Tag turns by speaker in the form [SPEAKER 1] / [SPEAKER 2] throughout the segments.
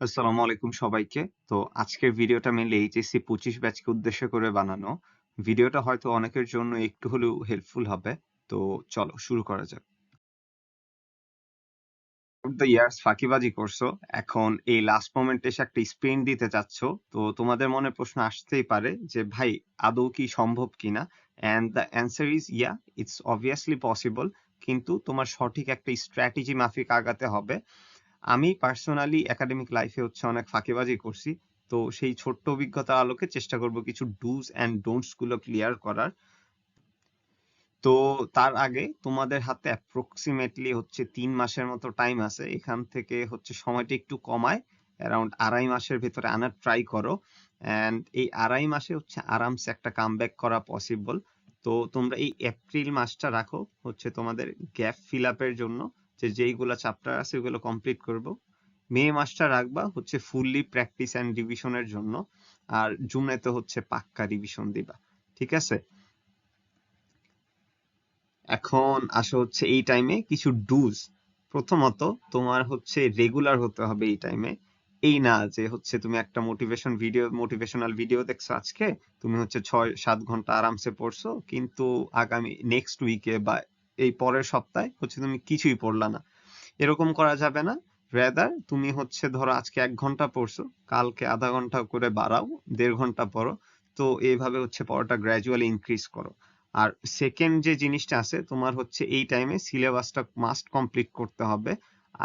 [SPEAKER 1] আসসালামু আলাইকুম সবাইকে। তো আজকের ভিডিওটা মেইনলি এইচএসসি 25 ব্যাচকে উদ্দেশ্য করে বানানো। ভিডিওটা হয়তো অনেকের জন্য একটু হলেও হেল্পফুল হবে। তো চলো শুরু করা যাক। দ্য ইয়ার্স ফাঁকিবাজি করছো, এখন এই লাস্ট মোমেন্টে এসে একটা স্প্রিন্ট দিতে চাচ্ছ। তো তোমাদের মনে প্রশ্ন আসতেই পারে যে ভাই আদৌ কি সম্ভব কিনা। And the answer is yeah, it's obviously possible. কিন্তু তোমার সঠিক একটা স্ট্র্যাটেজি মাফিক আগাতে হবে। আমি পার্সোনালি একাডেমিক লাইফে অনেক ফাঁকিবাজি করছি। তো সেই ছোট্ট অভিজ্ঞতার আলোকে চেষ্টা করব কিছু ডুজ অ্যান্ড ডোন্টস গুলো ক্লিয়ার করার। তো তার আগে তোমাদের হাতে অ্যাপ্রক্সিমেটলি 3 মাসের মতো টাইম আছে। এখান থেকে সময়টা একটু কমায় অ্যারাউন্ড 2.5 মাসের ভেতরে আনার ট্রাই করো। অ্যান্ড এই 2.5 মাসে আরামসে একটা কামব্যাক করা পসিবল। তো তোমরা এই এপ্রিল মাসটা রাখো তোমাদের গ্যাপ ফিল আপের জন্য, যেইগুলা চ্যাপ্টার আছে ওগুলো কমপ্লিট করব। মে মাসটা রাখবা ফুললি প্র্যাকটিস অ্যান্ড রিভিশনের জন্য। আর জুনেতে পাক্কা রিভিশন দিবা। ঠিক আছে? এখন আসো এই টাইমে কিছু ডুজ। প্রথমত, তোমার রেগুলার হতে হবে এই টাইমে। এই না যে তুমি একটা মোটিভেশনাল ভিডিও দেখছো আজকে, তুমি 6-7 ঘন্টা আরামসে পড়ছো, কিন্তু আগামী নেক্সট উইকে বা এই পরের সপ্তাহে তুমি কিছুই পড়লা না। এরকম করা যাবে না। রেদার তুমি ধরো আজকে 1 ঘন্টা পড়ছো, কালকে আধা ঘন্টা করে বাড়াও, 1.5 ঘন্টা পড়ো। তো এইভাবে পড়াটা গ্র্যাজুয়ালি ইনক্রিজ করো। আর সেকেন্ড যে জিনিসটা আছে, তোমার এই টাইমে সিলেবাসটা মাস্ট কমপ্লিট করতে হবে।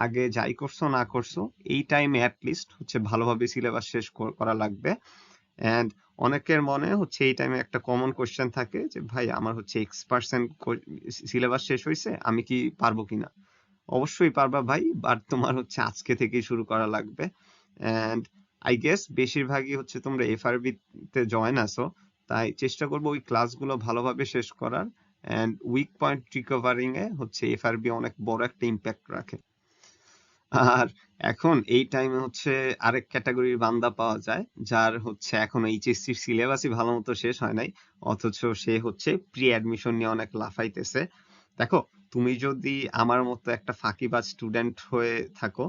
[SPEAKER 1] আগে যাই করছো না করছো, এই টাইমে অ্যাটলিস্ট ভালোভাবে সিলেবাস শেষ করা লাগবে। এন্ড অনেকের মনে এই টাইমে একটা কমন কোশ্চেন থাকে যে ভাই আমার X% সিলেবাস শেষ হয়েছে, আমি কি পারবো কিনা। অবশ্যই পারবা ভাই, বাট তোমার আজকে থেকেই শুরু করা লাগবে। এন্ড আই গেস বেশিরভাগই তোমরা এফআরবি তে জয়েন আছো, তাই চেষ্টা করবো ওই ক্লাসগুলো ভালোভাবে শেষ করার। এন্ড উইক পয়েন্ট রিকভারিং এ এফআরবি অনেক বড় একটা ইম্প্যাক্ট রাখে। আর এখন এই টাইমে আরেক ক্যাটাগরির বান্দা পাওয়া যায়, যার এখন এইচএসসির সিলেবাসই ভালো মতো শেষ হয় নাই, অথচ সে প্রি অ্যাডমিশন নিয়ে অনেক লাফাইতেছে। দেখো, তুমি যদি আমার মতো একটা ফাঁকিবাজ স্টুডেন্ট হয়ে থাকো,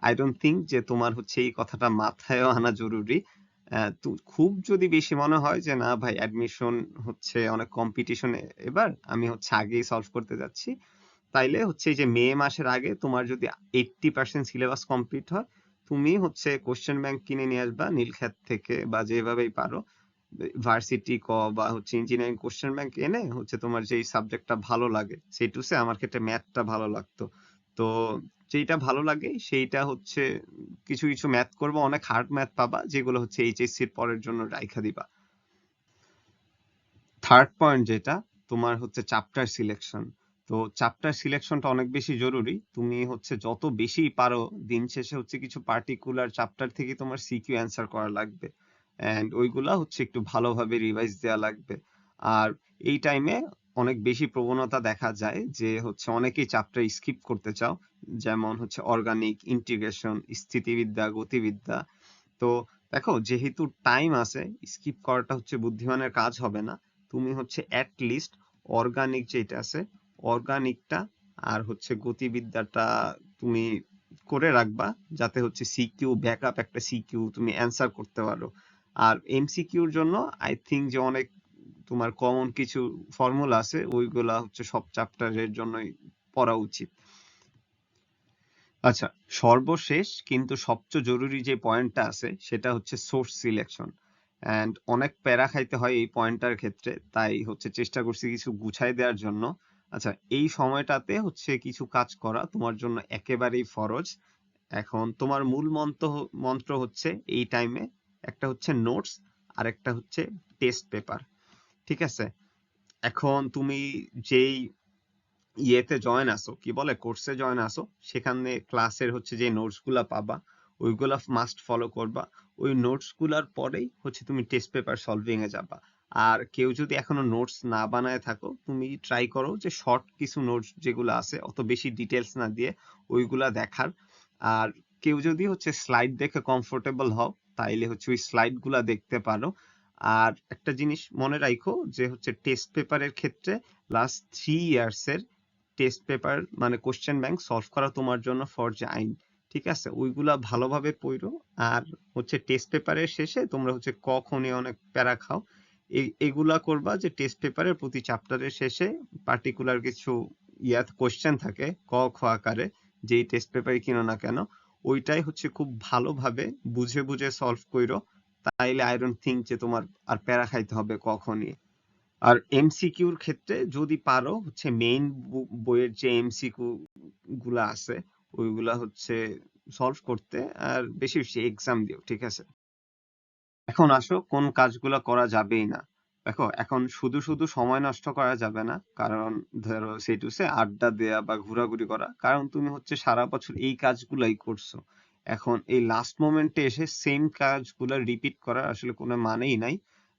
[SPEAKER 1] আই ডোন্ট থিঙ্ক যে তোমার এই কথাটা মাথায়ও আনা জরুরি। খুব যদি বেশি মনে হয় যে না ভাই অ্যাডমিশন অনেক কম্পিটিশন, এবার আমি আগেই সলভ করতে যাচ্ছি, তাইলে এই যে মে মাসের আগে তোমার যদি 80% সিলেবাস কমপ্লিট হয়, তুমি কোশ্চেন ব্যাংক কিনে নিয়ে আসবা নীলক্ষেত থেকে বা যেভাবেই পারো। ভার্সিটি ক বা ইঞ্জিনিয়ারিং কোশ্চেন ব্যাংক এনে তোমার যেই সাবজেক্টটা ভালো লাগে, সেই টুসে আমার ক্ষেত্রে ম্যাথটা ভালো লাগতো। তো যেইটা ভালো লাগে সেইটা কিছু কিছু ম্যাথ করবো, অনেক হার্ড ম্যাথ পাবা যেগুলো এইচএসসির পরের জন্য রাইখা দিবা। থার্ড পয়েন্ট যেটা, তোমার চ্যাপ্টার সিলেকশন। তো চ্যাপ্টার সিলেকশনটা অনেক বেশি জরুরি। তুমি যত বেশি পারো, দিন শেষে কিছু পার্টিকুলার চ্যাপ্টার থেকে তোমার সিকিউ অ্যান্সার করা লাগবে। এন্ড ওইগুলা একটু ভালোভাবে রিভাইজ দেওয়া লাগবে। আর এই টাইমে অনেক বেশি প্রবণতা দেখা যায় যে অনেকেই চ্যাপ্টার স্কিপ করতে চাও, যেমন অর্গানিক, ইন্টিগ্রেশন, স্থিতিবিদ্যা, গতিবিদ্যা। তো দেখো, যেহেতু টাইম আছে, স্কিপ করাটা বুদ্ধিমানের কাজ হবে না। তুমি অ্যাট লিস্ট অর্গানিক যেটা আছে, অর্গানিকটা আর গতিবিদ্যাটা তুমি করে রাখবা, যাতে সিকিউ ব্যাকআপ একটা সিকিউ তুমি অ্যান্সার করতে পারো। আর এমসিকিউর জন্য আই থিঙ্ক যে অনেক তোমার কমন কিছু ফর্মুলা আছে, ওইগুলা সব চ্যাপ্টারের জন্যই পড়া উচিত। আচ্ছা, সর্বশেষ কিন্তু সবচেয়ে জরুরি যে পয়েন্টটা আছে সেটা সোর্স সিলেকশন। এন্ড অনেক প্যারা খাইতে হয় এই পয়েন্টটার ক্ষেত্রে, তাই চেষ্টা করছি কিছু গুছাই দেওয়ার জন্য। আচ্ছা, এই সময়টাতে কিছু কাজ করা তোমার জন্য একেবারেই ফরজ। এখন তোমার মূল মন্ত্র মন্ত্র এই টাইমে একটা নোটস, আর একটা টেস্ট পেপার। ঠিক আছে? এখন তুমি যেই ইয়েতে জয়েন আসো, কি বলে, কোর্সে জয়েন আসো, সেখানে ক্লাসের যে নোটস গুলা পাবা, ওইগুলা মাস্ট ফলো করবা। ওই নোটস গুলার পরেই তুমি টেস্ট পেপার সলভিং এ যাবা। আর কেউ যদি এখনো নোটস না বানায় থাকো, তুমি ট্রাই করো যে শর্ট কিছু নোটস যেগুলো আছে, অত বেশি ডিটেলস না দিয়ে ওইগুলা দেখার। আর কেউ যদি স্লাইড দেখে কমফোর্টেবল হও, তাইলে ওই স্লাইড গুলা দেখতে পারো। আর একটা জিনিস মনে রাখো যে টেস্ট পেপারের ক্ষেত্রে লাস্ট 3 ইয়ার্স এর টেস্ট পেপার মানে কোশ্চেন ব্যাংক সলভ করা তোমার জন্য ফরজে আইন। ঠিক আছে, ওইগুলা ভালোভাবে পড়ো। আর হচ্ছে টেস্ট পেপারের শেষে তোমরা হচ্ছে ক খ নিয়ে অনেক প্যারা খাও, এগুলা করবা যে টেস্ট পেপারের প্রতি চ্যাপ্টারের শেষে পার্টিকুলার কিছু কোশ্চেন থাকে ক খ আকারে, যেই টেস্ট পেপারে কিনো না কেন, ওইটাই হচ্ছে খুব ভালোভাবে বুঝে বুঝে সলভ কইরো। তাইলে আই ডোন্ট থিঙ্ক যে তোমার আর প্যারা খাইতে হবে ক খ নিয়ে। আর এমসিকিউর ক্ষেত্রে যদি পারো হচ্ছে মেইন বইয়ের যে এমসিকিউ গুলা আছে ওইগুলা হচ্ছে সলভ করতে, আর বেশি বেশি এক্সাম দিও, ঠিক আছে? এখন আসো কোন কাজগুলো করা যাবেই না। দেখো, এখন শুধু শুধু সময় নষ্ট করা যাবে না, কারণ ধরো সেটুসে আড্ডা দেয়া বা ঘোরাঘুরি করা, কারণ তুমি হচ্ছে সারা বছর এই কাজগুলাই করছো। এখন এই লাস্ট মোমেন্টে এসে সেম কাজগুলো রিপিট করার আসলে কোনো মানেই নাই।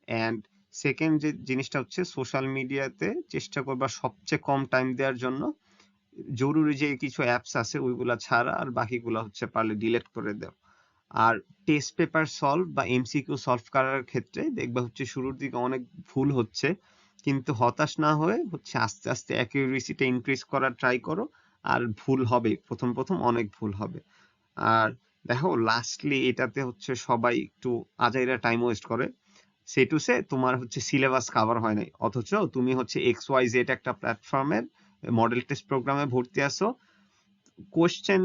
[SPEAKER 1] অ্যান্ড সেকেন্ড যে জিনিসটা হচ্ছে, সোশ্যাল মিডিয়াতে চেষ্টা করবা সবচেয়ে কম টাইম দেওয়ার জন্য। জরুরি যে কিছু অ্যাপস আছে ওইগুলা ছাড়া আর বাকিগুলা হচ্ছে পারলে ডিলিট করে দাও। আর টেস্ট পেপার সলভ বা এমসিকিউ সলভ করার ক্ষেত্রে দেখবা হচ্ছে শুরুর দিকে অনেক ভুল হচ্ছে, কিন্তু হতাশ না হয়ে হচ্ছে আস্তে আস্তে অ্যাকিউরেসিটা ইনক্রিজ করার ট্রাই করো। আর ভুল হবে, প্রথম প্রথম অনেক ভুল হবে। আর দেখো, লাস্টলি এটাতে হচ্ছে সবাই একটু আজাইরা টাইম ওয়েস্ট করে। সেটুসে তোমার হচ্ছে সিলেবাস কভার হয় নাই, অথচ তুমি হচ্ছে XYZ একটা প্ল্যাটফর্মের মডেল টেস্ট প্রোগ্রামে ভর্তি আছো। কোশ্চেন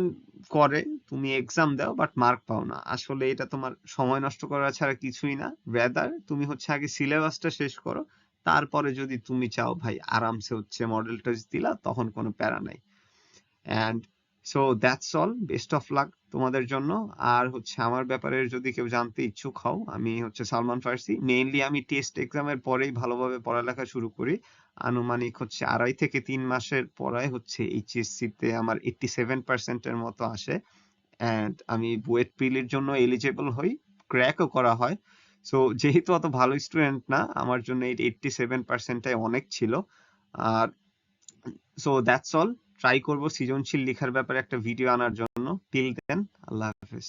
[SPEAKER 1] করে, তুমি এক্সাম দাও বাট মার্ক পাও না। আসলে এটা তোমার সময় নষ্ট করা ছাড়া কিছুই না। রেদার তুমি হচ্ছে আগে সিলেবাসটা শেষ করো, তারপরে যদি তুমি চাও ভাই আরামসে হচ্ছে মডেল টেস্ট দিলা, তখন কোনো প্যারা নাই। And so that's all, best of luck তোমাদের জন্য। আর হচ্ছে আমার ব্যাপারে যদি কেউ জানতে ইচ্ছুক হও, আমি হচ্ছে সালমান ফার্সি। মেইনলি আমি টেস্ট এক্সামের পরেই ভালোভাবে পড়ালেখা শুরু করি। আনুমানিক হচ্ছে 2.5 থেকে 3 মাসের পড়ায় হচ্ছে এইচএসসি তে আমার 87% মতো আসে। অ্যান্ড আমি বুয়েট প্রিলির জন্য এলিজেবল হই, ক্র্যাকও করা হয়। সো যেহেতু অত ভালো স্টুডেন্ট না, আমার জন্য এই 87%টাই অনেক ছিল। আর সো দ্যাটস অল, ট্রাই করবো সৃজনশীল লেখার ব্যাপারে একটা ভিডিও আনার জন্য। টিল দেন, আল্লাহ হাফেজ।